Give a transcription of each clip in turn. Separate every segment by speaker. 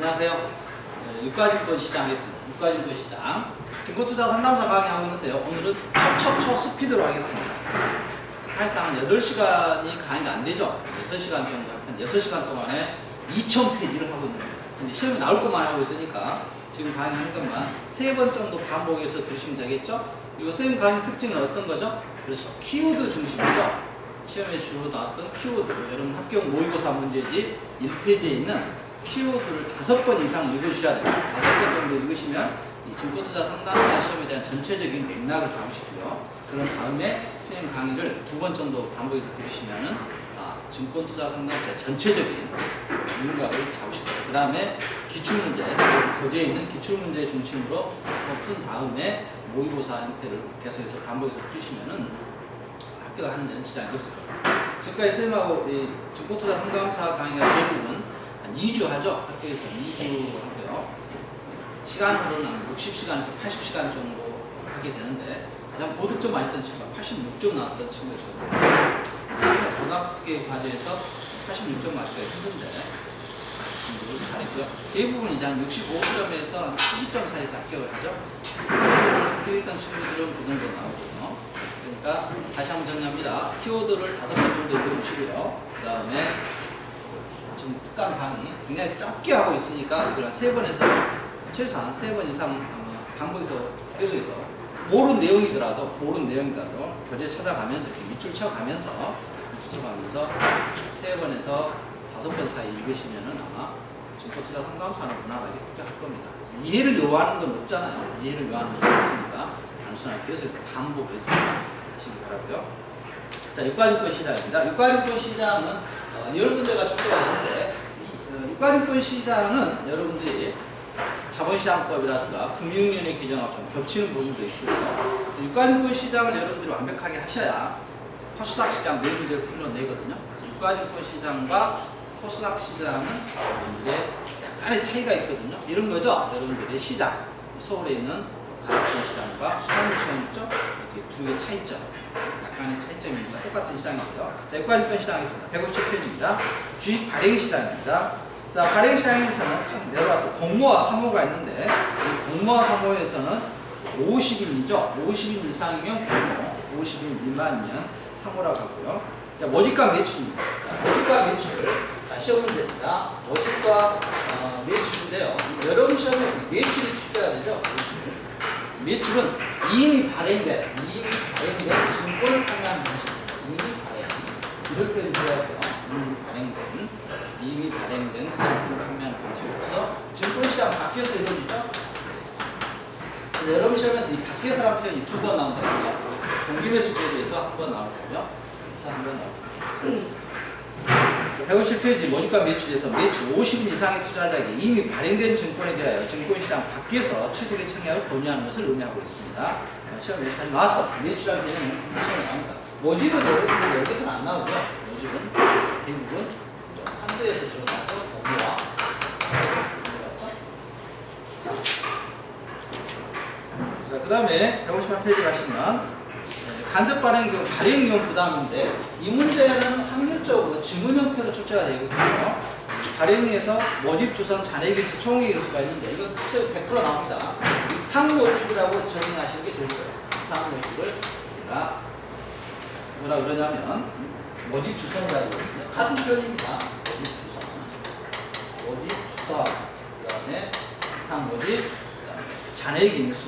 Speaker 1: 안녕하세요. 유가증권 시장 하겠습니다. 유가증권 시장. 증권투자 상담사 강의하고 있는데요. 오늘은 초스피드로 하겠습니다. 사실상 8시간이 강의가 안 되죠. 6시간 정도 할 텐데 6시간 동안에 2000페이지를 하고 있는 거예요. 근데 시험에 나올 것만 하고 있으니까 지금 강의하는 것만 3번 정도 반복해서 들으시면 되겠죠? 이거 쌤 강의 특징은 어떤 거죠? 그렇죠. 키워드 중심이죠. 시험에 주로 나왔던 키워드를 여러분 합격 모의고사 문제집 1페이지에 있는 키워드를 5번 이상 읽어주셔야 됩니다. 5번 정도 읽으시면 이 증권투자 상담사 시험에 대한 전체적인 맥락을 잡으시고요. 그런 다음에 쌤 강의를 2번 정도 반복해서 들으시면은 증권투자 상담사의 전체적인 윤곽을 잡으실 거예요. 그 다음에 기출문제, 교재에 있는 기출문제 중심으로 푼 다음에 모의고사 형태를 계속해서 반복해서 푸시면은 합격하는 데는 지장이 없을 겁니다. 지금까지 쌤하고 이 증권투자 상담사 강의가 대부분 한 2주 하죠. 학교에서 2주 하고요. 시간으로는 한 60시간에서 80시간 정도 하게 되는데 가장 고득점 많이 했던 친구가 86점 나왔던 친구가 있었어요. 그래서 고등학교 과제에서 86점 맞기가 힘든데 친구들 잘했고요. 대부분 이제 한 65점에서 70점 사이에서 합격을 하죠. 합격했던 친구들은 그 정도 나오고요. 그러니까 다시 한번 정리합니다. 키워드를 5번 정도 읽어주시고요. 그 다음에 지금 특강 강의 굉장히 짧게 하고 있으니까 이걸 한 3번에서 최소한 3번 이상 반복해서 계속해서 모르는 내용이더라도 교재 찾아가면서 이렇게 밑줄 쳐가면서 3번에서 5번 사이 읽으시면은 아마 증권투자 상담사는 무난하게 합격할 겁니다. 이해를 요하는 건 없잖아요. 이해를 요하는 것은 없으니까 단순하게 계속해서 반복해서 하시기 바라고요. 자, 유가증권 시장입니다. 유가증권 시장은 여러 군데가 축소가 되는데 유가증권 시장은 여러분들이 자본시장법이라든가 금융위원회 규정하고 좀 겹치는 부분도 있고요. 유가증권 시장을 여러분들이 완벽하게 하셔야 코스닥 시장 네 문제를 풀어내거든요. 유가증권 시장과 코스닥 시장은 여러분들의 약간의 차이가 있거든요. 이런 거죠. 여러분들의 시장, 서울에 있는 가락동 시장과 수산물 시장 있죠. 이렇게 두 개의 차이점, 약간의 차이점입니다. 똑같은 시장이고요. 자, 유가증권 시장 하겠습니다. 157페이지입니다. 주식 발행 시장입니다. 자, 발행 시장에서는 쭉 내려와서 공모와 사모가 있는데 이 공모와 사모에서는 50인이죠. 50인 이상이면 공모, 50인 미만이면 사모라고 하고요. 자, 모집과 매출입니다. 자, 모집과 매출. 자, 시험 문제입니다. 모집과 매출인데요. 여러분 시험에서 매출이 추려야 되죠. 매출은 이미 발행된 증권을 판매하는 방식입니다. 이미 발행. 이렇게 표현해야 돼요. 이미 발행된 증권을 판매하는 방식으로서 증권시장 밖에서 이루어지죠. 그래서 여러분 시험에서 이 밖에서라는 표현이 2번 나온다고 했죠. 동기매수 제도에서 1번 나올 거고요. 그래서 1번 나올 거고요. 157페이지 모집과 매출에서 매출 50인 이상의 투자자에게 이미 발행된 증권에 대하여 증권시장 밖에서 취득의 청약을 권유하는 것을 의미하고 있습니다. 시험에 잘 나왔던 매출이라는 개념은 시험에 나옵니다. 모집은 여러분들 여기서는 안 나오고요. 모집은 대부분 한도에서 주로 나왔던 공모와 자, 그 다음에 158페이지 가시면 간접 발행기업 발행기업 부담인데 이 문제는 확률적으로 지문 형태로 출제가 되거든요. 발행에서 모집 주선 잔액일수 총액일수가 있는데 이건 100% 나옵니다. 위탁 모집이라고 적용하시는 게 좋을 거예요. 위탁 모집을 우리가 뭐라 그러냐면 모집 주선이라고 하거든요. 같은 표현입니다. 모집 주선 그 다음에 위탁 모집 잔액인수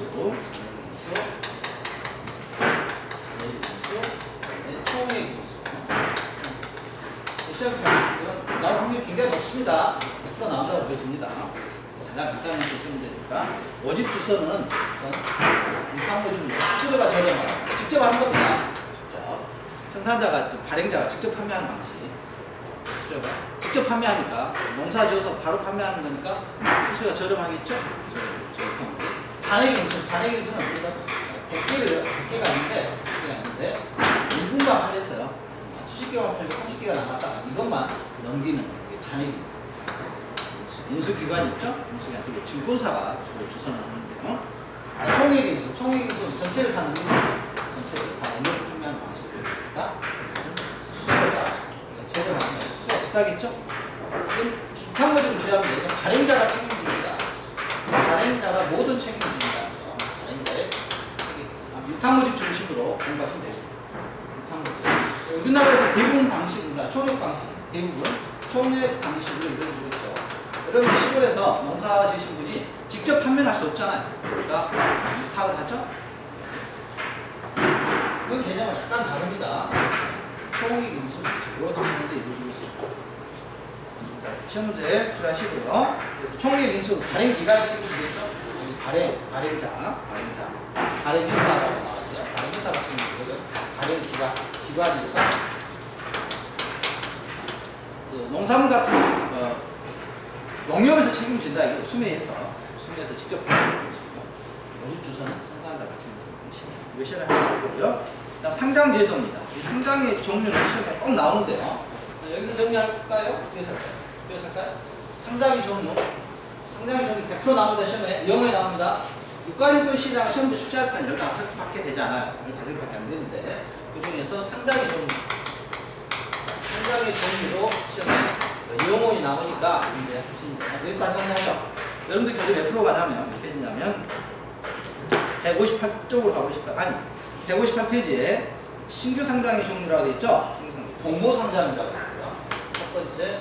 Speaker 1: 총액 시험 이건 나올 확률이 굉장히 높습니다. 100% 나온다고 보여집니다. 가장 간단한 시험 문제니까 모집 주선은 우선 위탁 모집은 수수료가 저렴하다. 직접 하는 겁니다. 그렇죠? 생산자가 발행자가 직접 판매하는 방식. 수수료가 직접 판매하니까 농사 지어서 바로 판매하는 거니까 수수료가 저렴하겠죠? 잔액인수는 그래서 100개가 있는데 1분간 팔렸어요. 70개만 팔고 30개가 남았다. 이것만 넘기는 잔액입니다. 인수기관이 있죠? 인수기관, 그게 증권사가 주로 주선을 하는데요. 총액인수, 전체를 다 넘기는 거죠. 전체를 다 넘겨 판매하는 방식이니까 수수료가 저렴하면 수수료가 비싸겠죠? 그럼 위탁 모집은 주의하면 돼요. 발행자가 책임집니다. 발행자가 모든 책임집니다. 발행자의 유탕모집 중심으로 공부하시면 되겠습니다. 유탕모집. 우리나라에서 대부분 방식입니다. 총액 방식. 대부분 총액 방식으로 이루어지고 있죠. 여러분 시골에서 농사 지으신 분이 직접 판매할 수 없잖아요. 그러니까 유탁을 하죠. 그 개념은 약간 다릅니다. 총액 인수는 이루어지는 문제 이루어지고 있습니다. 시험 문제 풀이하시고요. 그래서 총액 인수 발행 기간이 책임지겠죠. 발행자라고 나왔죠. 발행회사가 책임지거든. 발행 기관에서 그 농산물 같은 경우 농협에서 책임진다. 이거 수매에서 직접 발행하는 것이고요. 모집 주소는 생산자가 책임지는 것이에요. 몇시를 하고요. 그다음 상장 제도입니다. 이 상장의 종류는 시험에 꼭 나오는데요. 여기서 정리할까요? 뒤에서 할까요? 상장의 종류 100% 나옵니다. 시험에 영어에 나옵니다. 유가증권 시장 시험지 출제할 건 15밖에 되지 않아요. 15밖에 안 되는데 그 중에서 상장의 종류로 시험에 영어에 나오니까 이제 여기서 다 정리하죠. 여러분들 교재 몇 프로 가냐면 몇 페이지냐면 158쪽으로 가고 싶어요. 아니 158페이지에 신규 상장의 종류라고 되어 있죠. 공모 상장이라고 있고요. 첫 번째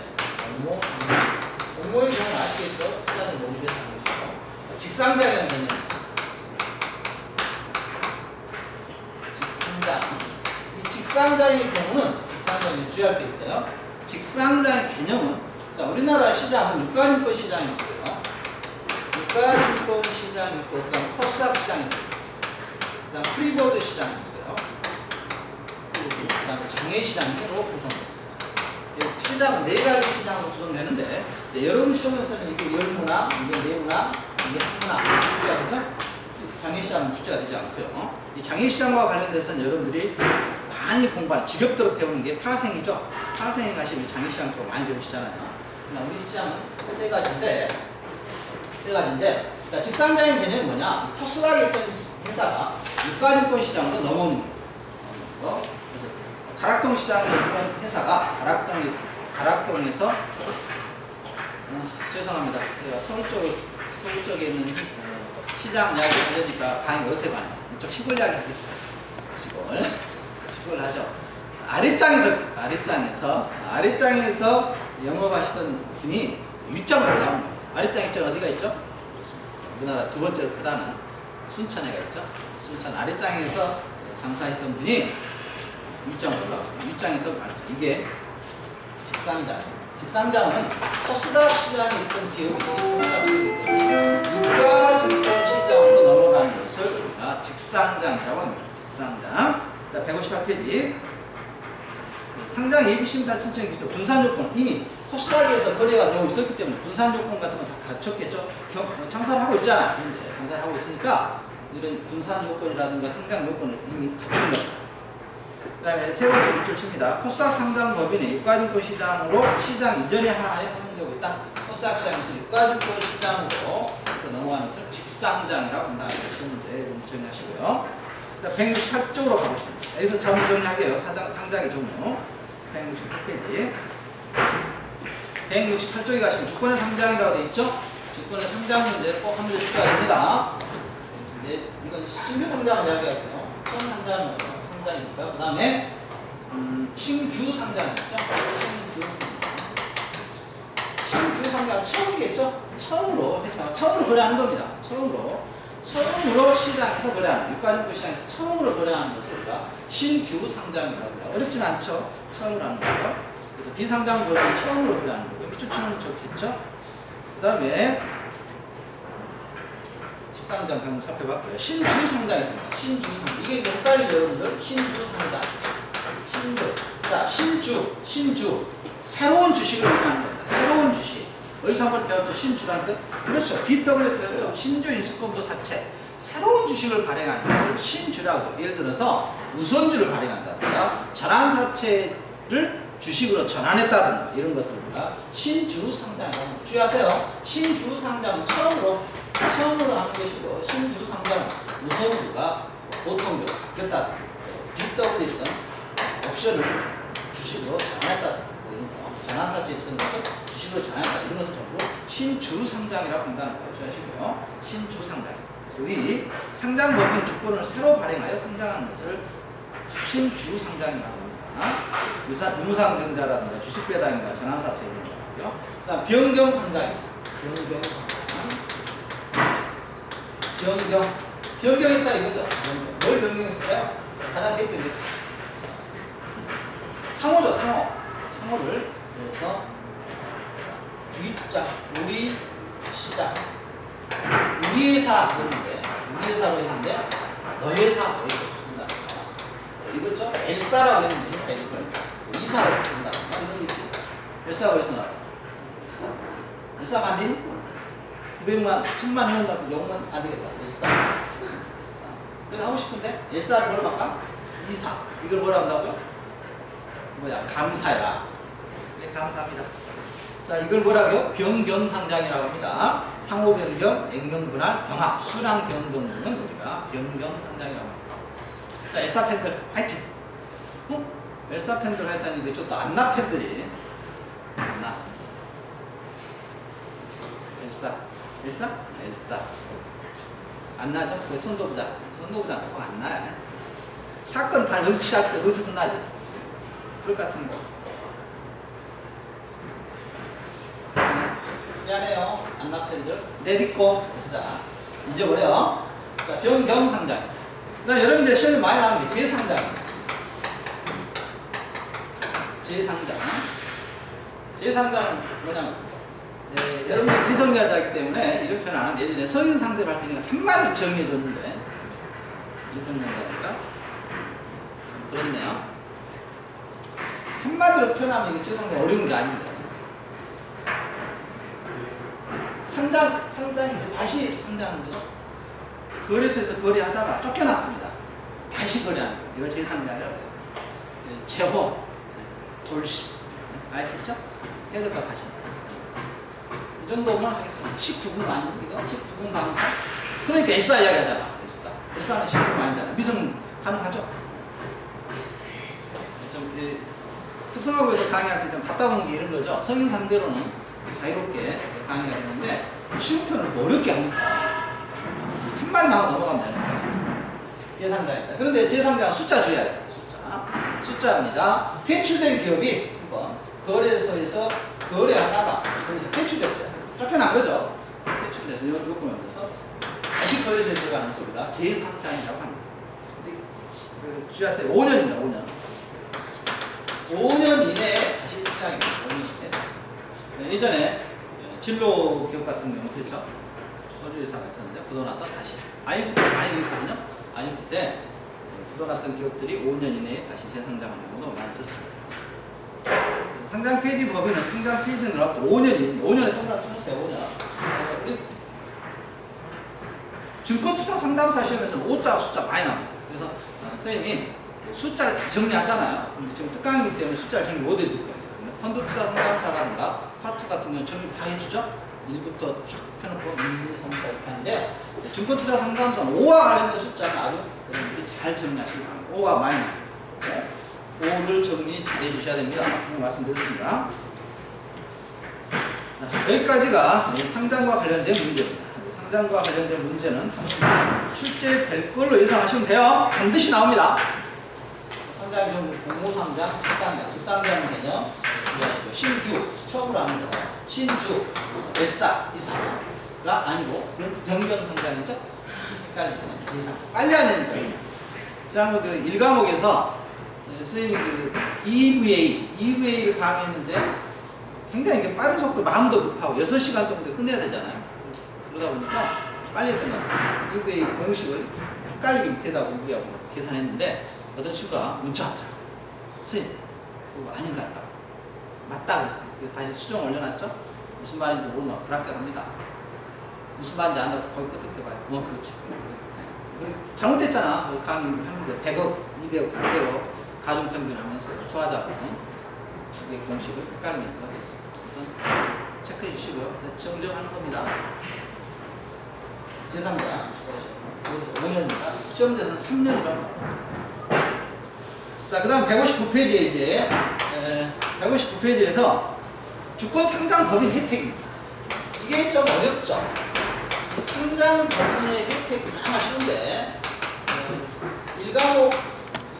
Speaker 1: 공모의 경우는 아시겠죠? 시장을 모집해서 하는 것이고 직상장이라는 개념이 있습니다. 직상장. 이 직상장의 경우는 직상장이 주의할 게 있어요. 직상장의 개념은 자 우리나라 시장은 유가증권 시장이 있고요. 유가증권 시장이 있고 그다음 코스닥 시장이 있습니다. 그다음 프리보드 시장이 있고요. 그다음에 장외시장으로 구성됩니다. 시장은 4가지 시장으로 구성되는데 여러분 시험에서는 이게 열문화, 이게 내문화, 이게 한문화 출제가 되죠? 장외시장은 출제가 되지 않고요. 이 장외시장과 관련돼서는 여러분들이 많이 공부하는 직업대로 배우는 게 파생이죠. 파생에 가시면 장외시장 쪽 많이 배우시잖아요. 우리 시장은 세 가지인데 그러니까 직상장의 개념이 뭐냐? 코스닥에 있던 회사가 유가증권 시장으로 넘어오는 거. 그래서 가락동 시장에 있던 회사가 가락동에서 죄송합니다. 제가 서울 쪽에 있는 시장 이야기 하려니까 강의 어색하네요. 이쪽 시골 이야기 하겠습니다. 시골 하죠. 아랫장에서 영업하시던 분이 윗장으로 올라온 거예요. 아랫장 윗장 어디가 있죠? 그렇습니다. 우리나라 두 번째로 크다는 신천에가 있죠. 신천 아랫장에서 장사하시던 분이 윗장으로 올라왔고 윗장에서 가르쳐. 이게 직상장은 코스닥 시장에 있던 기업이 유가증권 시장으로 넘어가는 것을 우리가 직상장이라고 합니다. 직상장. 158페이지. 상장 예비심사 신청 기조 분산 조건 이미 코스닥에서 거래가 되고 있었기 때문에 분산 조건 같은 거 다 갖췄겠죠. 장사를 하고 있잖아. 현재 장사를 하고 있으니까 이런 분산 조건이라든가 상장 조건을 이미 갖춘 겁니다. 그 다음에 세 번째 밑줄 칩니다. 코스닥 상장 법인의 유가증권 시장으로 시장 이전에 하나에 허용되고 있다. 코스닥 시장에서 유가증권 시장으로 넘어가는 것을 직상장이라고 한다. 이 문제 정리하시고요. 168쪽으로 가보십니다. 여기서 자문 정리하게요. 상장의 종류. 168페이지. 168쪽에 가시면 주권의 상장이라고 되어 있죠? 주권의 상장 문제 꼭 한 문제 출제가 됩니다. 이제 이건 신규 상장을 이야기하고요. 처음 상장은 상장이니까. 그 다음에 신규 상장이죠. 신규 상장 처음이겠죠? 처음으로 회사가 처음으로 거래하는 겁니다. 처음으로 시장에서 거래하는, 유가증권 시장에서 처음으로 거래하는 것을 우리가 신규 상장이라고 합니다. 어렵진 않죠? 처음으로 하는 거고요. 그래서 비상장법은 처음으로 거래하는 거고요. 밑줄 치면 좋겠죠? 그 다음에 직상장 방금 살펴봤고요. 신주 상장이 있습니다. 신주 상장. 이게 헷갈리죠, 여러분들? 신주 상장. 자, 신주. 새로운 주식을 의미하는 겁니다. 새로운 주식. 어디서 한번 배웠죠? 신주라는 뜻? 그렇죠. BW에서 배웠죠. 신주 인수권도 사채. 새로운 주식을 발행하는 것을 신주라고. 예를 들어서 우선주를 발행한다든가 전환사채를 주식으로 전환했다든가 이런 것들입니다. 신주 상장이라고 주의하세요. 신주 상장은 처음으로 하는 것이고 신주 상장은 우선주가 보통주로 바뀌었다든가 BW에서 옵션을 주식으로 전환했다든가 이런 거. 전환사채 있던 것을 주식으로 주식을 전환한다. 이런 것은 전부 신주상장이라고 한다는 거 주의하시고요. 신주상장. 그래서 이 상장법인 주권을 새로 발행하여 상장하는 것을 신주상장이라고 합니다. 유무상증자라든가 주식배당이나 전환사채 이런 거고요. 그다음 변경상장입니다. 변경했다 이거죠. 뭘 변경했을까요? 가장 대표적인 상호죠. 상호를 그래서 V자 우리 시작 우리 회사 그랬는데 우리 회사로 했는데 너희 회사 이렇게 쓴다. 이거죠. 엘사라고 했는데 회사 이름을 이사로 쓴다. 이런 게 있지. 엘사가 어디서 나와요? 엘사 만든 900만 1000만 해온다고 0만 안 되겠다. 엘사. 그래서 하고 싶은데 엘사를 뭘 바꿔? 이사. 이걸 뭐라 한다고요? 뭐야? 감사야. 네, 감사합니다. 자, 이걸 뭐라고요? 변경상장이라고 합니다. 상호 변경, 액면 분할, 병합, 순환 변경 등은 우리가 변경상장이라고 합니다. 자, 엘사 팬들 화이팅! 엘사 팬들 화이팅 하니까 좀 더 안나 팬들이 안나 엘사 안 나죠? 그 선도부장 꼭 안 나요. 사건 다 여기서 시작돼 여기서 끝나지. 그럴 것 같은 거. 미안해요. 안나 팬들 내딛고 자 잊어버려. 자 변경상장. 그다음 여러분 이제 시험에 많이 나오는 게 재상장. 재상장은 뭐냐면 여러분 미성년자이기 때문에 이런 표현 안 하는데 예전에 성인 상대를 할 때는 한마디로 정의해 줬는데 미성년자니까 좀 그렇네요. 한마디로 표현하면 이게 재상장 어려운 게 아닌데 상장이 이제 다시 상장하는 거죠. 거래소에서 거래하다가 쫓겨났습니다. 다시 거래하는 거예요. 이걸 재상장이라고 해요. 재호, 돌시 알겠죠? 해석과 다시 이 정도만 하겠습니다. 19금 아니에요? 이거? 19금 방사? 그러니까 엘사 이야기 하잖아. 엘사는 19금 아니잖아. 미성 가능하죠? 좀 특성화고에서 강의할 때 좀 답답한 게 이런 거죠. 성인 상대로는 자유롭게 강의가 되는데 쉬운 표현을 어렵게 하니까 한마디만 하고 넘어가면 되는 거예요. 재상장입니다. 그런데 재상장은 숫자 줘야 돼요. 숫자입니다. 퇴출된 기업이 한번 거래소에서 거래하다가 거기서 퇴출됐어요. 쫓겨난 거죠. 퇴출돼서 요금을 내서 다시 거래소에 들어가는 것을 우리가 재상장이라고 합니다. 근데 주의하세요. 5년입니다. 5년 이내에 다시 상장입니다. 5년 이내에. 예전에 진로 기업 같은 경우 그랬죠. 소주회사가 있었는데 부도나서 다시 IMF 때 많이 있거든요. IMF 때 부도났던 기업들이 5년 이내에 다시 재상장하는 경우도 많이 있었습니다. 상장 폐지 법에는 상장 폐지된 날부터 5년에 동그라미 쳐주세요. 5년. 증권투자 상담사 시험에서는 5자 숫자 많이 나옵니다. 그래서 선생님이 숫자를 다 정리하잖아요. 근데 지금 특강이기 때문에 숫자를 정리 못 해드릴 거예요. 펀드 투자 상담사라든가 파트 같은 경우는 정리 다 해주죠. 1부터 쭉 펴놓고 1, 2, 3, 4 이렇게 하는데 증권투자 상담사는 5와 관련된 숫자는 아주 여러분들이 잘 정리하시기 바랍니다. 5가 많이 나와요. 5를 정리 잘 해주셔야 됩니다. 말씀드렸습니다. 자, 여기까지가 상장과 관련된 문제입니다. 상장과 관련된 문제는 출제될 걸로 예상하시면 돼요. 반드시 나옵니다. 상장 경우 공모상장, 직상장 개념 이해하시고 신주, 처음으로 하는 거 신주, 엘사, 이사가 아니고 변경상장이죠? 헷갈리면 이상 빨리 하는 거예요. 자, 그 1과목에서 선생님이 그 EVA를 강의했는데 굉장히 이게 빠른 속도, 마음도 급하고 6시간 정도 끝내야 되잖아요. 그러다 보니까 빨리 끝나요. EVA 공식을 헷갈리게 밑에다 우리하고 계산했는데 어떤 친구가 문자 왔더라고요. 선생님, 그거 아닌가 할까? 맞다 그랬어요. 그래서 다시 수정 올려놨죠? 무슨 말인지 모르면 불합격합니다. 무슨 말인지 안 하고 거기 끄덕여봐요. 그렇지. 잘못됐잖아. 강의 하는데 100억, 200억, 300억 가중평균 하면서 투하자고 이 공식을 헷갈리면서 했습니다. 체크해 주시고요. 정정하는 겁니다. 제3자 5년이다. 시험대에서는 3년이라고. 자, 그 다음 159페이지에 이제 159페이지에서 주권 상장 법인 혜택입니다. 이게 좀 어렵죠? 상장 법인의 혜택이 너무 쉬운데 1과목,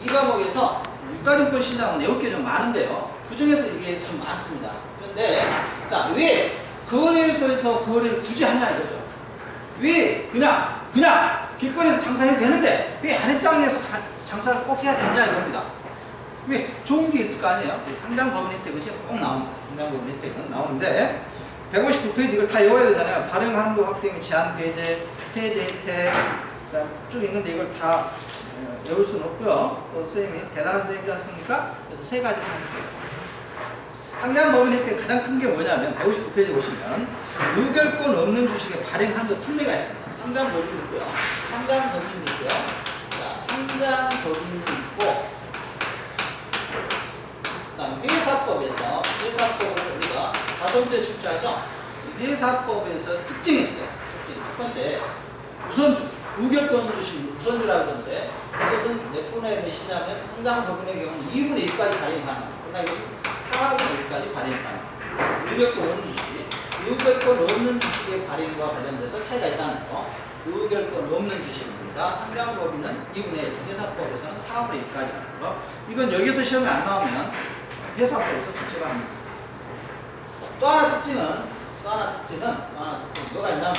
Speaker 1: 2과목에서 유가증권 시장은 외울 게 좀 많은데요. 그 중에서 이게 좀 많습니다. 그런데 자, 왜 거래소에서 거래를 굳이 하냐 이거죠. 왜 그냥 길거리에서 장사해도 되는데 왜 아랫장에서 장사를 꼭 해야 되냐 이겁니다. 왜 좋은 게 있을 거 아니에요. 상장 법인 혜택은 꼭 나옵니다. 상장 법인 혜택은 나오는데 159페이지 이걸 다 외워야 되잖아요. 발행 한도 확대 및 제한 배제, 세제 혜택, 그다음 쭉 있는데 이걸 다 외울 수는 없고요. 또 선생님이 대단한 선생님이지 않습니까? 그래서 세 가지만 하겠습니다. 상장 법인 혜택 가장 큰 게 뭐냐면 159페이지 보시면 유결권 없는 주식의 발행 한도 특례가 있습니다. 상장 법인이 있고요. 상장 법인이 있고요. 자, 상장 법인이 있고 그다음 회사법에서 회사법을 우리가 5번째 출제하죠. 회사법에서 특징이 있어요. 특징 첫 번째 우선주 유결권 주식 우선주라고 하는데 이것은 몇 분의 몇이냐면 상장 법인의 경우 2분의 1까지 발행이 가능합니다. 그러나 이것은 4분의 1까지 발행이 가능합니다. 유결권 없는 주식, 유결권 없는 주식의 발행과 관련돼서 차이가 있다는 거. 유결권 없는 주식입니다. 상장 법인은 2분의 1, 회사법에서는 4분의 1까지 가는 거. 이건 여기서 시험에 안 나오면 회사법에서 출제가 합니다. 또 하나 특징은 뭐가 있냐면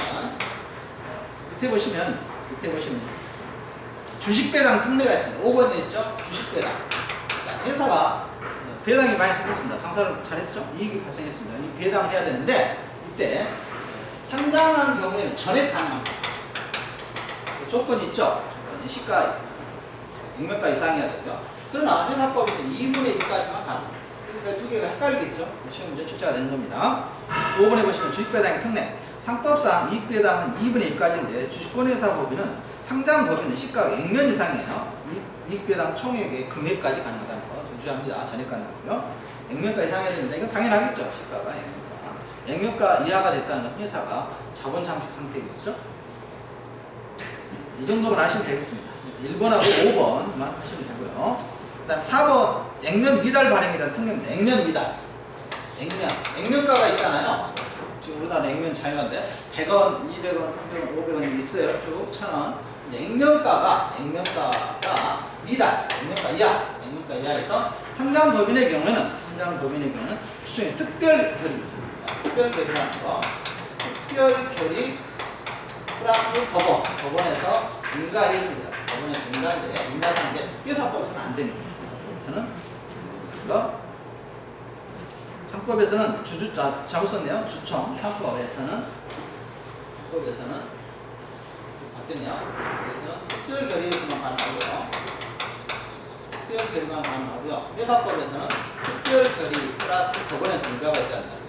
Speaker 1: 밑에 보시면 주식 배당 특례가 있습니다. 5번에 있죠? 주식 배당. 회사가 배당이 많이 생겼습니다. 장사를 잘했죠? 이익이 발생했습니다. 이 배당을 해야 되는데 이때 상장한 경우에는 전액 가능합니다. 조건이 있죠? 조건이 시가 액면가 이상이어야 되고요. 그러나 회사법에서 2분의 1까지만 가능합니다. 그러니까 두 개가 헷갈리겠죠? 시험 문제 출제가 되는 겁니다. 5번에 보시면 주식배당의 특례. 상법상 이익배당은 2분의 1까지인데 주식권회사 법인은 상장 법인은 시가가 액면 이상이에요. 이익배당 총액의 금액까지 가능하다는 거 주시합니다. 전액 가능하고요. 액면가 이상해야 되는데 이건 당연하겠죠. 시가가 액면가 이하가 됐다는 건 회사가 자본 잠식 상태이겠죠. 이 정도만 하시면 되겠습니다. 그래서 1번하고 5번만 하시면 되고요. 그 다음 4번 액면 미달 발행이라는 특례입니다. 액면 미달. 액면가가 있잖아요. 지금 우리나라 액면 자유화인데 100원, 200원, 300원, 500원이 있어요. 쭉 1000원. 액면가가 미달, 액면가 이하에서 상장 법인의 경우에는 수정의 특별 결의입니다. 특별 결의라는 거. 특별 결의 플러스 법원에서 인가해줍니다. 법원에서 인가상계 회사법에서는 안 됩니다. 상법에서는 잘못 썼네요. 주총. 상법에서는 바뀌었네요. 그래서 특별 결의에서만 가능하고요. 특별 결의만 가능하고요. 회사법에서는 특별 결의 플러스 법원에서 인가가 있어야 한다고요.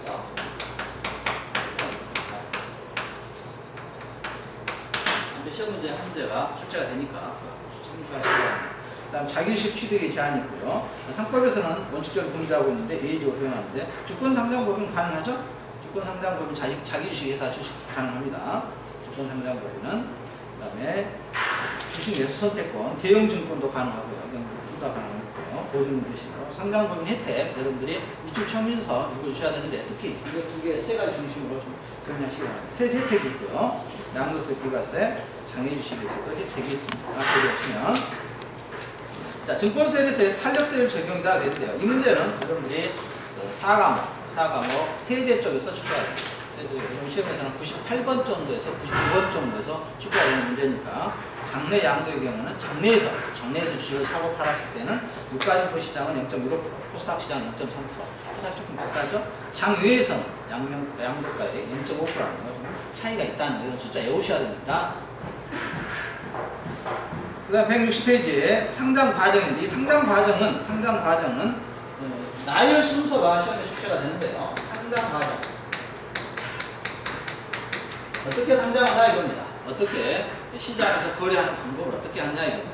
Speaker 1: 시험 문제 한 문제가 출제가 되니까 참조하시기 바랍니다. 다음 자기주식 취득의 제한이 있고요. 상법에서는 원칙적으로 분리하고 있는데 예의적으로 표현하는데 주권 상장 법인 가능하죠? 주권 상장 법인 자기주식 회사 주식 가능합니다. 주권 상장 법인은 그다음에 주식 매수 선택권, 대형 증권도 가능하고요. 둘 다 가능하고요. 보증 대신으로 상장 법인 혜택 여러분들이 이쪽 처음인서 읽어주셔야 되는데 특히 이거 두 개 세 가지 중심으로 좀 정리하시기 바랍니다. 세제 혜택이 있고요. 양도세, 비과세, 장애주식에서도 혜택이 있습니다. 앞으로 보시면 자, 증권세율에서의 탄력세율 적용이다 그랬는데요. 이 문제는 여러분들이 4과목 세제 쪽에서 출제가 됩니다. 세제 시험에서는 98번 정도에서 99번 정도에서 출제가 되는 문제니까 장내 양도의 경우는 장내에서 주식을 사고 팔았을 때는 유가증권 시장은 0.15%, 코스닥 시장은 0.3%. 코스닥 조금 비싸죠? 장외에서는 양도가의 0.5%라는 거 차이가 있다는 거 이런 숫자 외우셔야 됩니다. 그 다음 160페이지에 상장 과정인데 이 상장 과정은 나열 순서가 시험에 출제가 되는데요. 상장 과정 어떻게 상장하냐 이겁니다. 어떻게 시장에서 거래하는 방법을 어떻게 하느냐 이겁니다.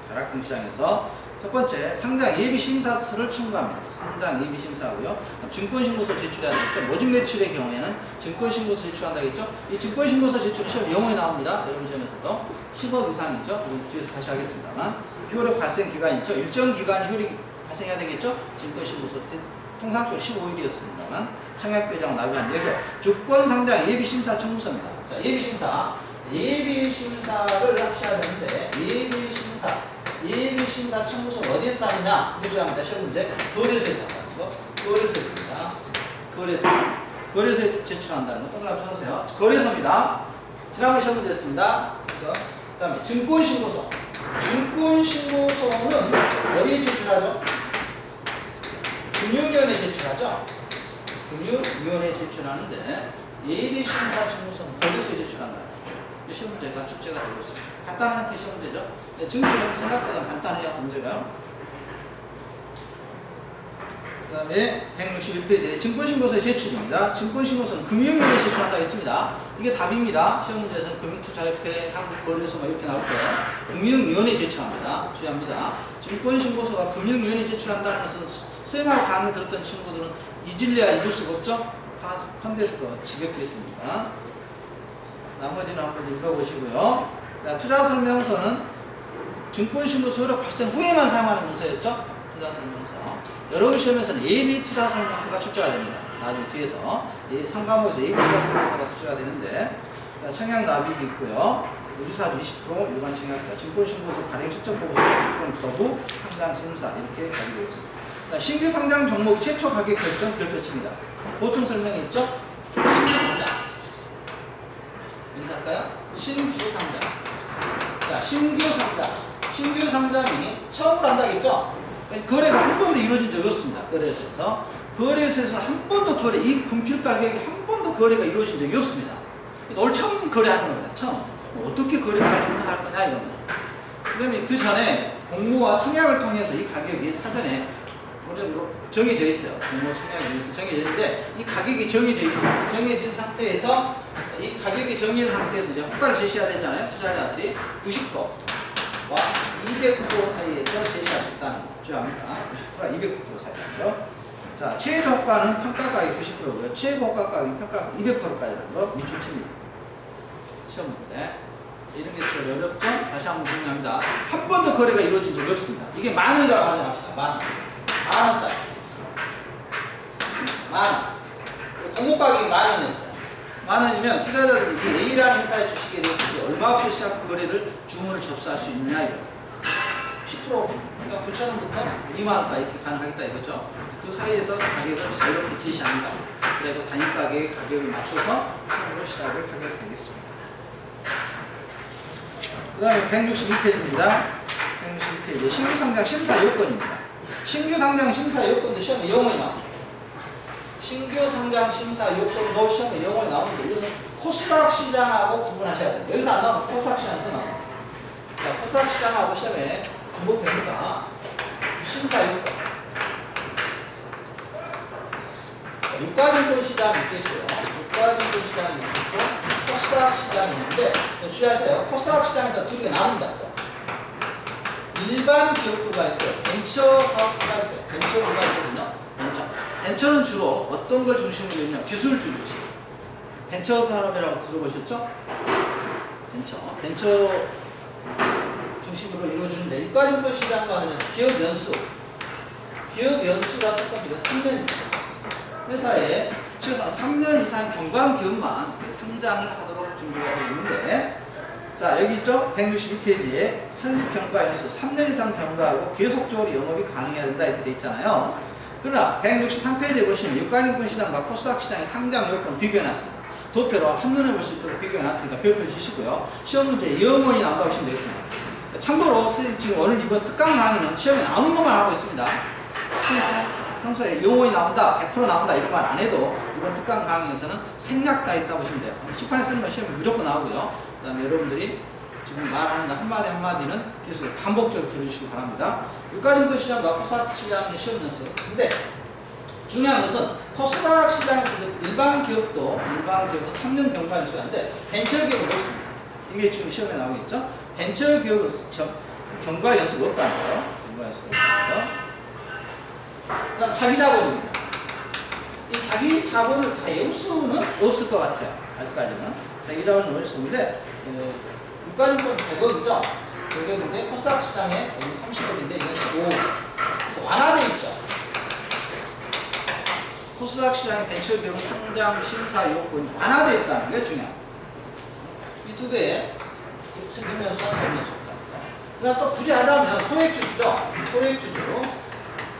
Speaker 1: 가락동 시장에서 첫 번째 상장 예비심사서를 청구합니다. 상장 예비심사하고요. 증권신고서 제출해야 되겠죠. 모집 매출의 경우에는 증권신고서 제출한다겠죠. 이 증권신고서 제출이 시험 영어에 나옵니다. 여러분 시험에서도 10억 이상이죠. 뒤에서 다시 하겠습니다만 효력 발생 기간이 있죠. 일정 기간이 효력이 발생해야 되겠죠. 증권신고서 통상적으로 15일이었습니다만 청약배정 납입니다. 여기서 주권상장 예비심사 청구서입니다. 자, 예비심사. 예비심사를 하셔야 되는데, 예비심사 청구서는 어디에서 하느냐? 이게 중요합니다. 시험 문제. 거래소에서 한다는 거. 거래소입니다. 거래소에 제출한다는 거. 동그라미 쳐놓으세요. 거래소입니다. 지난번 시험 문제였습니다. 그래서, 그 다음에 증권신고서. 증권신고서는 어디에 제출하죠? 금융위원회에 제출하죠? 금융위원회에 제출하는데, 예비심사 청구서는 거래소에 제출한다. 시험 문제가 축제가 되고 있습니다. 간단한 형태 시험 문제죠. 증권은 생각보다 간단해요, 문제가. 그 다음에 161페이지에 증권신고서의 제출입니다. 증권신고서는 금융위원회에 제출한다고 했습니다. 이게 답입니다. 시험 문제에서는 금융투자협회, 한국거래소 이렇게 나올 때 금융위원회에 제출합니다. 주의합니다. 증권신고서가 금융위원회에 제출한다는 것은 쌤하고 강의 들었던 친구들은 잊을래야 잊을 수가 없죠. 현대에서도 지겹게 있습니다. 나머지는 한번 읽어보시고요. 투자설명서는 증권신고서 효력 발생 후에만 사용하는 문서였죠. 투자설명서. 여러분 시험에서는 예비 투자설명서가 출제가 됩니다. 나중에 뒤에서 3과목에서 예비 투자설명서가 출제가 되는데, 청약납입이 있고요. 우리사주 20%, 일반 청약자, 증권신고서 발행 실적 보고서, 주권 거부, 상장 심사 이렇게 가지고 있습니다. 신규 상장 종목 최초 가격 결정 별표치입니다. 보충 설명이 있죠. 신규 상장. 여기서 할까요? 신규 상장. 자, 신규 상장이 처음으로 한다겠죠? 거래가 한 번도 이루어진 적이 없습니다. 거래소에서 한 번도 이 분필 가격이 한 번도 거래가 이루어진 적이 없습니다. 오늘 처음 거래하는 겁니다. 처음. 어떻게 거래를 형성할 거냐 이겁니다. 그러면 그 전에 공모와 청약을 통해서 이 가격이 사전에 정해져 있어요. 공모 청약에 의해서 정해져 있는데, 이 가격이 정해져 있어요. 정해진 상태에서, 이 가격이 정해진 상태에서 이제 효과를 제시해야 되잖아요. 투자자들이 90%와 200% 사이에서 제시할 수 있다는 거 주의합니다. 90%와 200% 사이라고요. 자, 최저 효과는 평가 가격이 90%고요. 최고 효과 가격이 평가 가격 200%까지라는 거 밑줄 칩니다. 시험 문제. 이런 게 좀 어렵죠? 다시 한번 정리합니다. 한 번도 거래가 이루어진 적이 없습니다. 이게 만 원이라고 가정합시다. 만 원짜리. 만 원. 공모 가격이 만 원이었어요. 만 원이면 투자자들이 A라는 회사의 주식에 대해서 얼마부터 시작 거래를 주문을 접수할 수 있느냐 이거. 10%. 그러니까 9,000원부터 2만 원까지 이렇게 가능하겠다 이거죠. 그 사이에서 가격을 자유롭게 제시합니다. 그리고 단위 가격의 가격을 맞춰서 처음으로 시작을 하게 되겠습니다. 그 다음에 162페이지입니다. 162페이지. 신규 상장 심사 요건입니다. 신규 상장 심사 요건도 시험에 영원히 나옵니다. 신규 상장 심사 요건도 시험에 영원히 나오는데, 이것은 코스닥 시장하고 구분하셔야 돼요. 여기서 안 나오면 코스닥 시장에서 나옵니다. 자, 코스닥 시장하고 시험에 중복되니까 심사 요건. 유가증권 시장이 있겠고요. 유가증권 시장이 있고 코스닥 시장이 있는데, 주의하세요. 코스닥 시장에서 두 개가 나옵니다. 일반 기업부가 있고 벤처 사업부가 있어요. 벤처부가 있거든요. 벤처는 주로 어떤 걸 중심으로 있냐? 기술주의죠. 벤처 산업이라고 들어보셨죠? 벤처 중심으로 이루어지는데, 일가증권 시장과 하면 기업 연수가 첫 번째가 3년입니다. 회사에 최소한 3년 이상 경과한 기업만 상장을 하도록 준비가 되어 있는데, 자, 여기 있죠? 162페이지에 설립 경과 연수 3년 이상 경과하고 계속적으로 영업이 가능해야 된다 이렇게 되어 있잖아요. 그러나 163페이지에 보시면 유가증권 시장과 코스닥 시장의 상장 요건을 비교해 놨습니다. 도표로 한눈에 볼 수 있도록 비교해 놨으니까 별표 주시고요. 시험 문제 영원히 나온다고 보시면 되겠습니다. 참고로 선생님 지금 오늘 이번 특강 강의는 시험에 나오는 것만 하고 있습니다. 평소에 영원히 나온다, 100% 나온다 이런 말 안 해도 이번 특강 강의에서는 생략 다 있다고 보시면 돼요. 칠판에 쓰는 건 시험에 무조건 나오고요. 그 다음에 여러분들이 지금 말하는 거 한마디 한마디는 계속 반복적으로 들어주시기 바랍니다. 유가증권 시장과 코스닥 시장의 시험 연수. 근데 중요한 것은 코스닥 시장에서 일반 기업도 3년 경과 연수가 있는데, 벤처 기업은 없습니다. 이게 지금 시험에 나오겠죠? 벤처 기업은 경과 연수가 없다는 거예요. 경과 연수가 없다는 거. 그다음 자기 자본입니다. 이 자기 자본을 다 외울 수는 없을 것 같아요. 아직까지는. 자기 자본을 외울 수 있는데, 유가증권 100억이죠? 100억인데, 코스닥 시장에 30억인데, 이건 15억. 그래서 완화되어 있죠. 코스닥 시장의 벤처 기업 상장 심사 요건이 완화되어 있다는 게 중요합니다. 이 두 개의 증명수와 정명수입니다. 그 다음 또 굳이 하자면 소액주주죠. 소액주주.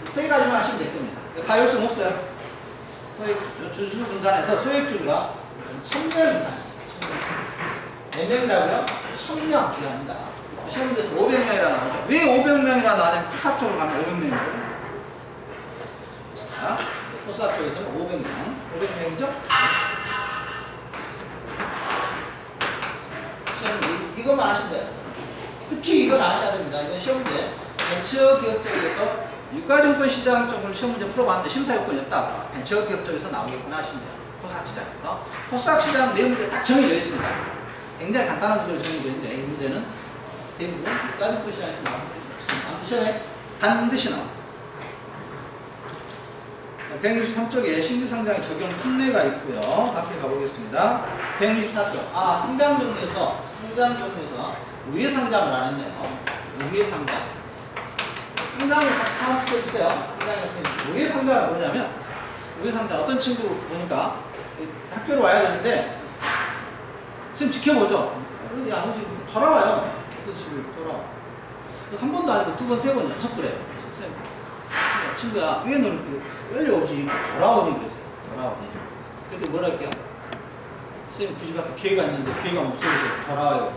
Speaker 1: 세 가지만 하시면 될 겁니다. 다 열 수는 없어요. 소액주주. 주주 분산에서 소액주주가 1000명 이상입니다. 1000명. 몇 명이라고요? 1000명 중요합니다. 시험 문제에서 500명이라 나오죠. 왜 500명이라 나오냐면 코스닥 쪽으로 가면 500명이거든요. 코스닥 쪽에서는 500명. 500명이죠? 시험 이것만 하시면 돼요. 특히 이건 아셔야 됩니다. 이건 시험 문제. 벤처 기업 쪽에서 유가증권 시장 쪽을 시험 문제 풀어봤는데 심사 요건이 없다. 벤처 기업 쪽에서 나오겠구나 하시면 돼요. 코스닥 시장에서. 코스닥 시장 내용들이 딱 정해져 있습니다. 굉장히 간단한 구조로 정해져 있는데 이 문제는 대부분 유가증권 시장에서 나오는 게 없습니다. 시험에 반드시 나옵니다. 163쪽에 신규 상장의 적용 특례가 있고요. 앞에 가보겠습니다. 164쪽. 상장 종류에서 우회 상장을 안 했네요. 우회 상장. 상장을 다음 시켜주세요. 상장이 옆에 우회 상장은 뭐냐면 우회 상장 어떤 친구 보니까 학교로 와야 되는데 선생님 지켜보죠. 안 오지 돌아와요. 어떤 친구 돌아와. 한 번도 아니고 두 번, 세 번, 연속 그래요. 선생님 친구야 왜 너는 빨리 오지 돌아오니 그랬어요. 돌아오니. 그래도 뭐라 할게요? 선생님 그 집 앞에 개가 있는데 개가 무서워서 돌아와요.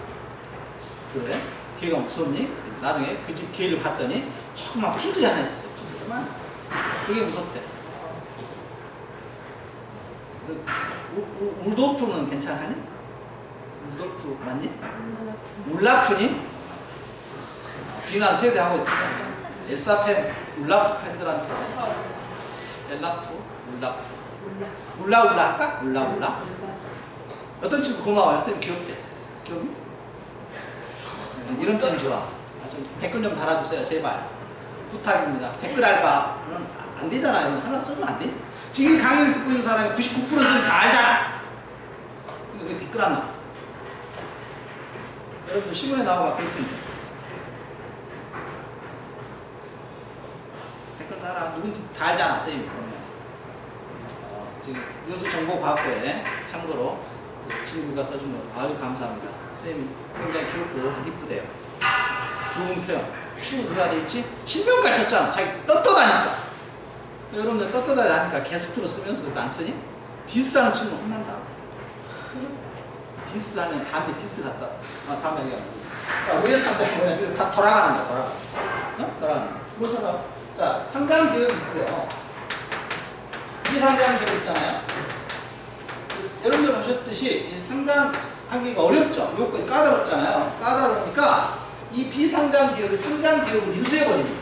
Speaker 1: 그래? 개가 무섭니? 나중에 그 집 개를 봤더니 조그만 푸들이 하나 있었어요. 푸들만. 그게 무섭대. 울도프는 괜찮하니? 울도프 맞니? 울라프니? 비난 세대하고 있습니다. 엘사펜, 울라프 팬들한테 엘라프, 울라프 울라 할까? 울라 어떤 친구 고마워요. 선생님 귀엽대. 귀엽니? 이런 편 좋아. 좀 댓글 좀 달아주세요. 제발 부탁입니다. 댓글 알바는 안 되잖아요. 하나 쓰면 안 돼? 지금 강의를 듣고 있는 사람이 99%는 다 알잖아. 근데 왜 댓글 안 나와? 여러분들 신문에 나오고 그럴 텐데 댓글 달아. 누군지 다 알잖아. 선생님. 지금 뉴스정보과학부에 참고로 친구가 써준 거 아주 감사합니다. 선생님이 굉장히 귀엽고 이쁘대요. 좋은 표현. 추 누가 돼 있지? 신명까지 썼잖아. 자기 떳떳하니까. 여러분들 떳떳하니까 게스트로 쓰면서도 안 쓰니? 디스하는 친구 혼난다. 디스하면 담배 디스 같다. 다음 얘기하면 되지. 자, 우회 상장이 뭐냐? 다 돌아가는 거야. 돌아가는 거야. 무슨 자, 상장 기업이 있고요. 비상장 기업 있잖아요. 여러분들 보셨듯이 상장하기가 어렵죠. 요건이 까다롭잖아요. 까다로우니까 이 비상장 기업을 상장 기업을 유수해버립니다.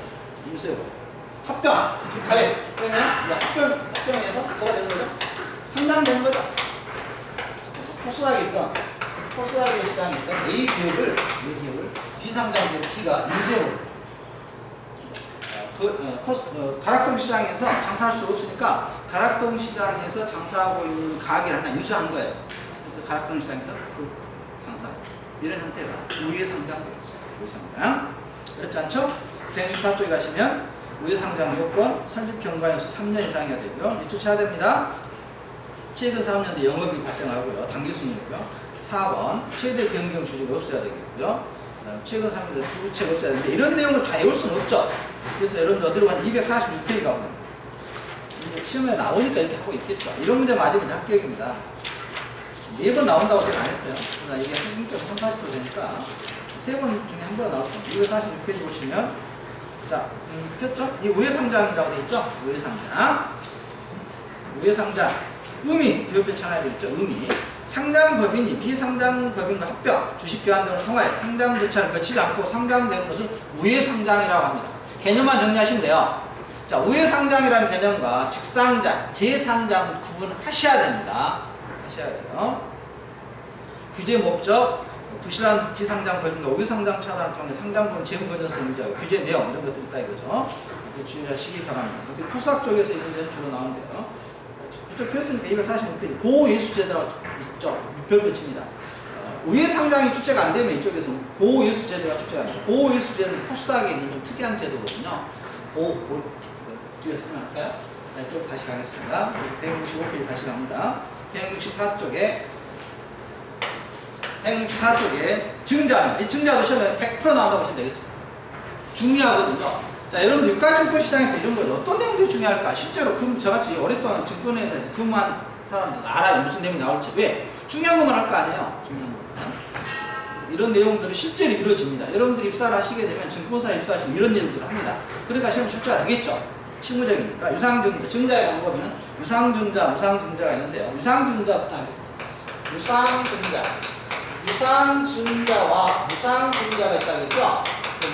Speaker 1: 유수해버려요. 합병, 가입. 그러면 합병해서 뭐가 되는 거죠? 상장되는 거죠. 코스닥에 있던 시장에 있던 A 기업을 비상장 기업 B가 유수해버려요. 가락동 시장에서 장사할 수 없으니까 가락동 시장에서 장사하고 있는 가게를 하나 유수한 거예요. 그래서 가락동 시장에서 그 장사 이런 형태가 우회 상장 되겠습니다. 우회 상장 어렵지 않죠? 164쪽에 가시면 우회 상장 요건 설립 경과연수 3년 이상이어야 되고요. 이쫓아야 됩니다. 최근 3년 뒤 영업이 발생하고요. 단기 순이고요. 4번 최대 변경 주주가 없어야 되겠고요. 최근 3년 뒤 부채가 없어야 되는데 이런 내용을 다 외울 수는 없죠. 그래서 여러분들 어디로 가서 246페이지 가봅니다. 시험에 나오니까 이렇게 하고 있겠죠. 이런 문제 맞으면 합격입니다. 4번 나온다고 제가 안 했어요. 그러나 이게 평균적으로 30-40% 되니까 3번 중에 한 번 나올 겁니다. 246페이지 보시면 자, 폈죠? 이 우회상장이라고 되어 있죠? 우회상장 의미 비교표 찾아야 되겠죠? 의미 상장법인이 비상장법인과 합병, 주식교환 등을 통하여 상장 절차를 거치지 않고 상장되는 것을 우회상장이라고 합니다. 개념만 정리하시면 돼요. 자, 우회상장이라는 개념과 직상장, 재상장 구분하셔야 됩니다. 하셔야 돼요. 규제 목적, 부실한 비상장법인과 우회상장 차단을 통해 상장법인 재무건전성 유지하고 규제 내용 이런 것들이 있다 이거죠. 주의하시기 바랍니다. 코스닥 쪽에서 이 문제는 주로 나오는데요. 이쪽 폈으니까 246페이지 보호예수제도라고 있었죠. 별표 칩니다. 우회상장이 출제가 안 되면 이쪽에서 보호예수제도가 출제가 안 돼요. 보호예수제도는 코스닥에 있는 좀 특이한 제도거든요. 뒤에 설명할까요? 자, 이쪽 다시 가겠습니다. 165페이지 다시 갑니다. 164쪽에 증자입니다. 이 증자도 시험에 100% 나온다고 보시면 되겠습니다. 중요하거든요. 자, 여러분 유가증권 시장에서 이런 거 어떤 내용들이 중요할까? 실제로 저같이 오랫동안 증권회사에서 근무한 사람들은 알아요. 무슨 내용이 나올지. 왜? 중요한 것만 할 거 아니에요. 중요한 것만. 이런 내용들은 실제로 이루어집니다. 여러분들이 입사를 하시게 되면 증권사에 입사하시면 이런 내용들을 합니다. 그러니까 시험 출제가 되겠죠. 실무적이니까. 유상증자, 증자의 방법에는 유상증자, 무상증자가 있는데요. 유상증자부터 하겠습니다. 유상증자와 무상증자가 있다겠죠?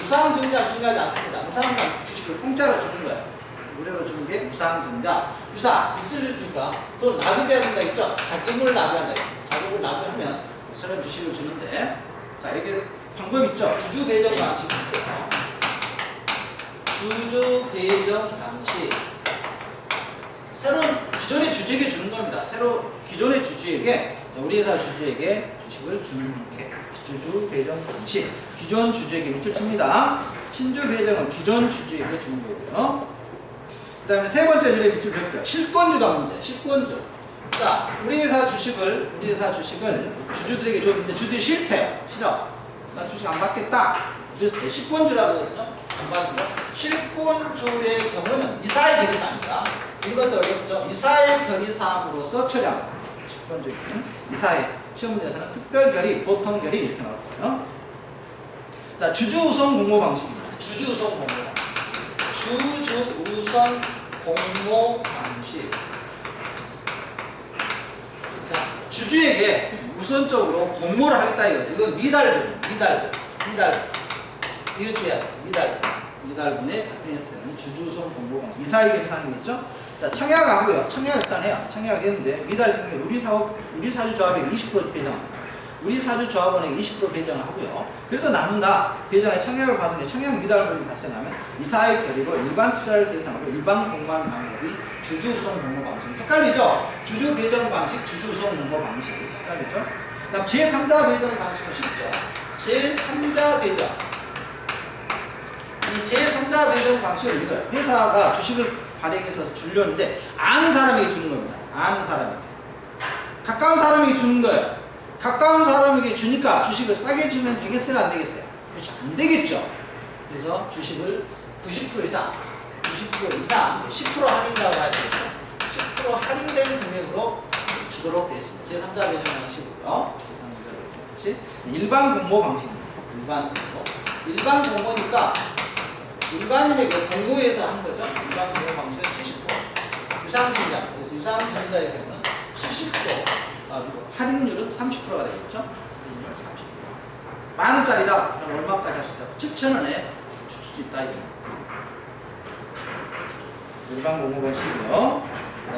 Speaker 1: 무상증자는 중요하지 않습니다. 무상증자 주식을 공짜로 주는 거예요. 무료로 주는 게 무상증자. 유상, 있을 주니까 또 납입해야 된다 있죠? 자금을 납입한다 있죠? 자금을 납입하면 새로운 주식을 주는데, 자, 이게 방법 있죠? 주주 배정 방식. 주주 배정 방식. 새로운 기존의 주주에게 주는 겁니다. 기존의 주주에게, 우리 회사 주주에게 주식을 주는 형태. 주주 배정 방식. 기존 주주에게 밑줄 칩니다. 신주 배정은 기존 주주에게 주는 거고요. 그 다음에 세 번째 줄에 밑줄 펼게요. 실권주가 문제. 실권주. 자, 우리 회사 주식을 주주들에게 줬는데 주주들이 싫대요. 싫어. 나 주식 안 받겠다. 그랬을 때 실권주라고 하거든요. 안 받는 거. 실권주의 경우는 이사의 결의사입니다. 이것도 어렵죠. 이사의 결의사항으로서 처리합니다. 실권주는 이사의 시험 문제에서는 특별 결의, 보통 결의 이렇게 나올 거예요. 자, 주주 우선 공모 방식입니다. 주주 우선 공모 방식. 자, 주주에게 우선적으로 공모를 하겠다 이거죠. 이건 미달분. 이거 줘야 돼. 미달분에 발생했을 때는 주주 우선 공모 방식. 이사의 결의사항이겠죠? 자, 청약하고요. 청약 일단 해요. 청약했는데 미달 생각에 우리 사주 조합에게 20% 배정합니다. 우리 사주 조합원에게 20% 배정을 하고요. 그래도 남는다. 배정에 청약을 받으면 청약 미달분이 발생하면 이사의 결의로 일반 투자를 대상으로 일반 공모하는 방법이 주주 우선 공모 방식. 헷갈리죠? 주주 배정 방식, 주주 우선 공모 방식. 헷갈리죠? 그다음 제3자 배정 방식은 쉽죠. 제3자 배정. 이 제3자 배정 방식을 이거예요. 회사가 주식을 발행해서 주려는데 아는 사람에게 주는 겁니다. 아는 사람에게. 가까운 사람에게 주는 거예요. 가까운 사람에게 주니까 주식을 싸게 주면 되겠어요? 안 되겠어요? 그렇죠. 안 되겠죠. 그래서 주식을 90% 이상 10% 할인이라고 할 때 10% 할인된 금액으로 주도록 되어 있습니다. 제3자 배정 방식이고요. 제3자 배정 방식. 일반 공모 방식입니다. 일반 공모니까 일반인에게 공모해서 하는 거죠. 일반 공모 방식은 70%. 유상증자. 그래서 유상증자의 경우는 70%. 할인율은 30%가 되겠죠. 할인율 30%. 10,000원짜리다. 그럼 얼마까지 할 수 있다? 7,000원에 줄 수 있다. 이게. 일반 공모 방식이고요.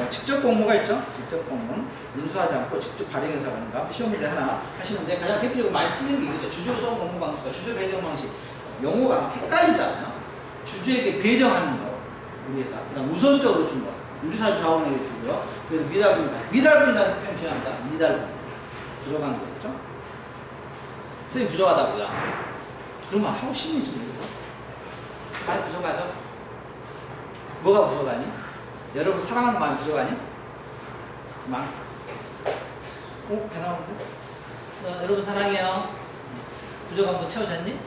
Speaker 1: 직접 공모가 있죠. 직접 공모는 인수하지 않고 직접 발행해서 하는가. 시험 문제 하나 하시는데 가장 대표적으로 많이 틀린 게 이거죠. 주주 우선 공모 방식과 주주 배정 방식. 용어가 헷갈리잖아요. 주주에게 배정하는 거, 우리 회사. 그다음 우선적으로 준 거. 우리 사주 자원에게 주고요. 그래서 미달분이라는 표현 중요합니다. 미달분. 부족한 거겠죠? 선생님 부족하다고요. 그러면 하고 싶니 좀 여기서? 많이 부족하죠? 뭐가 부족하니? 여러분 사랑하는 마음이 부족하니? 배 나오는데? 여러분 사랑해요. 부족한 거 채워졌니?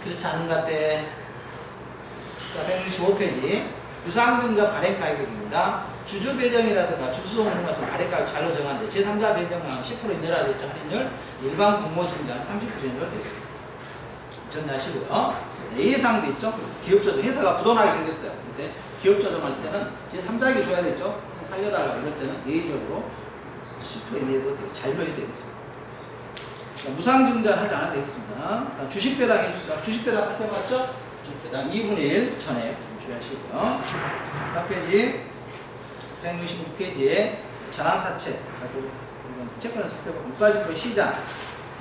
Speaker 1: 그렇지 않은 것 같아. 자, 165페이지. 유상증자 발행 가격입니다. 주주 배정이라든가 주주소 공모에서 발행 가격 잘로 정하는데 제3자 배정은 10% 이내라 되어 있죠. 할인율. 일반 공모증자는 30% 이내로 됐습니다. 정리하시고요. 예상도 있죠. 기업조정. 회사가 부도나게 생겼어요. 그때 기업조정할 때는 제3자에게 줘야 되죠. 그래서 살려달라고 이럴 때는 예의적으로 10% 이내로 자율로 해야 되겠습니다. 무상증자는 하지 않아도 되겠습니다. 주식배당 해주세요. 주식배당 살펴봤죠? 주식배당 2분의 1 전액 주의하시고요. 다음 페이지 166페이지에 전환사채 채권을 살펴보고 국가지표 시장,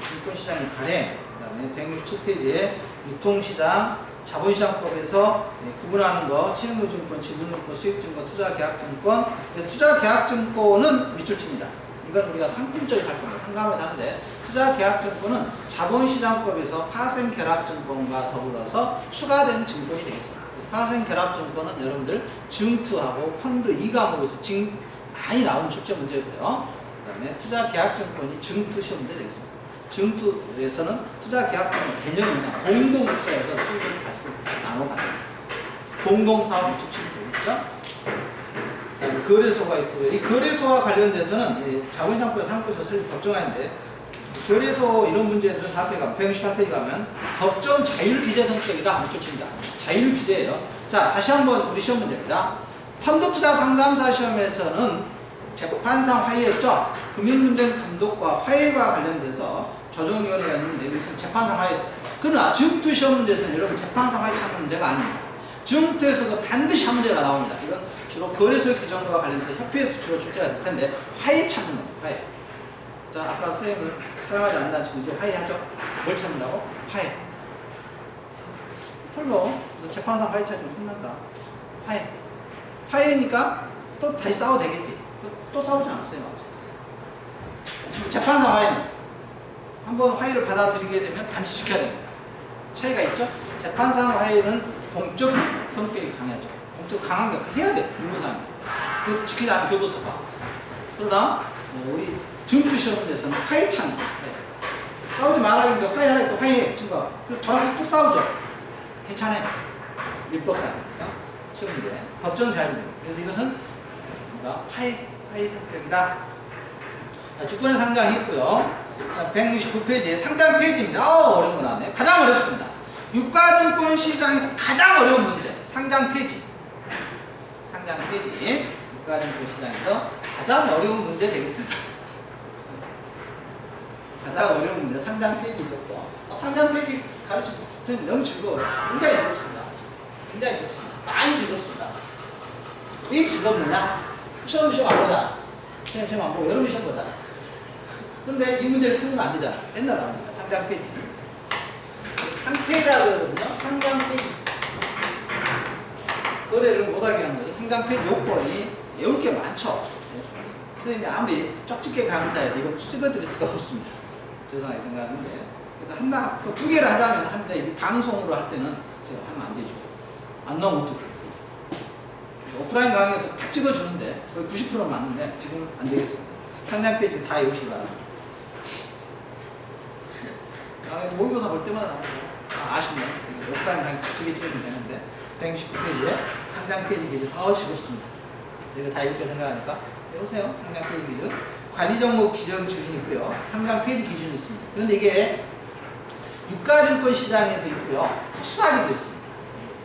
Speaker 1: 증권시장의 발행, 그 다음에 167페이지에 유통시장, 자본시장법에서 구분하는 거, 채무증권, 지분증권, 수익증권, 투자계약증권. 투자계약증권은 밑줄 칩니다. 이건 우리가 상품적인 살 겁니다. 상감을 사는데 투자계약증권은 자본시장법에서 파생결합증권과 더불어서 추가된 증권이 되겠습니다. 그래서 파생 결합증권은 여러분들 증투하고 펀드 이 과목에서 많이 나오는 출제 문제고요. 그 다음에 투자계약증권이 증투 시험 문제 되겠습니다. 증투에서는 투자계약증권 개념이 그냥 공동투자에서 수익을 나눠 가져요. 공동사업 추진이 되겠죠. 거래소가 있고요. 이 거래소와 관련돼서는 자본시장법에서 한국에서 설립 법정화인데 거래소 이런 문제에 대해서 168페이지 가면 법정 자율규제 성격이다. 한번 쫓습니다. 자율규제예요. 자, 다시 한번 우리 시험 문제입니다. 펀드투자 상담사 시험에서는 재판상 화해였죠. 금융문제 감독과 화해와 관련돼서 조정위원회가 있는데 여기서 재판상 화해였어요. 그러나 증투 시험 문제에서는 여러분 재판상 화해 찾는 문제가 아닙니다. 증투에서도 반드시 한 문제가 나옵니다. 이건 주로 거래소의 규정과 관련해서 협회에서 주로 출제가 될 텐데 화해 찾는 겁니다. 화해. 자, 아까 선생님을 사랑하지 않는다 지금 이제 화해하죠? 뭘 찾는다고? 화해. 홀로 재판상 화해 찾으면 끝난다. 화해. 화해니까 또 다시 싸워도 되겠지. 또 싸우지 않아, 선생님하고. 재판상 화해는 한번 화해를 받아들이게 되면 반드시 지켜야 됩니다. 차이가 있죠? 재판상 화해는 공적 성격이 강하죠. 공적 강한 게 해야 돼. 의무사항이. 그 지키지 않은 교도소가. 그러나 우리 증투 시험 문제에서는 화해 찾는 거예요. 싸우지 말아야겠는데 화해하라 또 화해해. 증거. 그리고 돌아서 또 싸우죠. 괜찮아요. 밀법상. 시험 문제. 법정 자율. 그래서 이것은 뭔가 화해 성격이다. 주권의 상장이 있고요. 169페이지에 상장 페이지입니다. 어려운 거 나왔네. 가장 어렵습니다. 유가증권 시장에서 가장 어려운 문제. 상장 페이지. 상장 페이지. 유가증권 시장에서 가장 어려운 문제 되겠습니다. 가장 어려운 문제. 상장 페이지죠. 상장 페이지 가르치면 너무 즐거워요. 굉장히 즐겁습니다. 굉장히 즐겁습니다. 많이 즐겁습니다. 왜 즐겁느냐? 시험 안 보자. 시험 안 보고 여러분이 시험 보자. 근데 이 문제를 틀리면 안 되잖아. 맨날 나오니까. 상장 페이지. 상ፔ이라고 하거든요. 상장 페이지. 거래를 못하게 하는 거죠. 상장 페이지 요건이 외울 게 많죠. 선생님이 아무리 쪽집게 강사해도 이거 찍어드릴 수가 없습니다. 죄송하게 생각하는데. 하나, 두 개를 하자면 하는데 방송으로 할 때는 제가 하면 안 되죠. 안 나오면 어떡해. 오프라인 강의에서 딱 찍어주는데 거의 90%는 맞는데 지금은 안 되겠습니다. 상장 페이지 다 외우시기 바랍니다. 모의고사 볼 때마다 나오고 아쉽네. 오프라인 강의 딱 2개 찍어주면 되는데 169페이지에 상장 페이지 기준 즐겁습니다. 이거 다 읽을 때 생각하니까 외우세요. 상장 페이지 기준. 관리 종목 기준 기준이 있고요. 상장 페이지 기준이 있습니다. 그런데 이게 유가증권 시장에도 있고요. 푸스하게도 있습니다.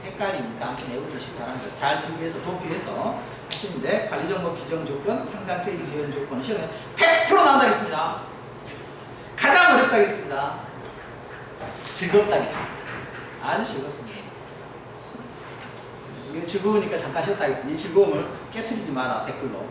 Speaker 1: 헷갈리니까 한번 외워주시기 바랍니다. 잘 비교해서 도피해서 하시는데 관리 종목 기준 조건, 상장 페이지 기준 조건 시험에 100% 나온다 했습니다. 가장 어렵다 했습니다. 즐겁다 했습니다. 아주 즐겁습니다. 이거 즐거우니까 잠깐 쉬었다 하겠습니다. 이 즐거움을 깨트리지 마라 댓글로.